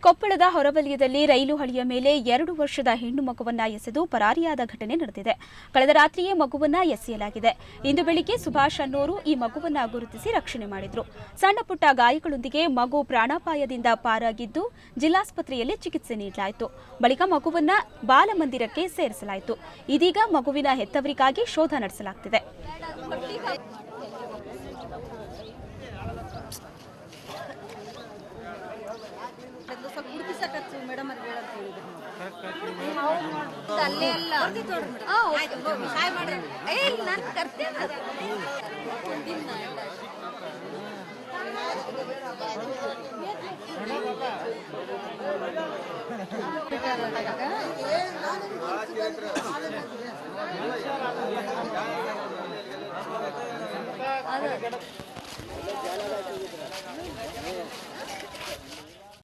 ಕೊಪ್ಪಳದ ಹೊರವಲಯದಲ್ಲಿ ರೈಲು ಹಳಿಯ ಮೇಲೆ 2 ವರ್ಷದ ಹೆಣ್ಣು ಮಗುವನ್ನ ಎಸೆದು ಪರಾರಿಯಾದ ಘಟನೆ ನಡೆದಿದೆ. ಕಳೆದ ರಾತ್ರಿಯೇ ಮಗುವನ್ನ ಎಸೆಯಲಾಗಿದೆ. ಇಂದು ಬೆಳಿಗ್ಗೆ ಸುಭಾಷ್ ಅನ್ನೋರು ಈ ಮಗುವನ್ನ ಗುರುತಿಸಿ ರಕ್ಷಣೆ ಮಾಡಿದ್ರು. ಸಣ್ಣ ಪುಟ್ಟ ಗಾಯಗಳೊಂದಿಗೆ ಮಗು ಪ್ರಾಣಾಪಾಯದಿಂದ ಪಾರಾಗಿದ್ದು ಜಿಲ್ಲಾಸ್ಪತ್ರೆಯಲ್ಲಿ ಚಿಕಿತ್ಸೆ ನೀಡಲಾಯಿತು. ಬಳಿಕ ಮಗುವನ್ನ ಬಾಲಮಂದಿರಕ್ಕೆ ಸೇರಿಸಲಾಯಿತು. ಇದೀಗ ಮಗುವಿನ ಹೆತ್ತವರಿಗಾಗಿ ಶೋಧ ನಡೆಸಲಾಗುತ್ತಿದೆ.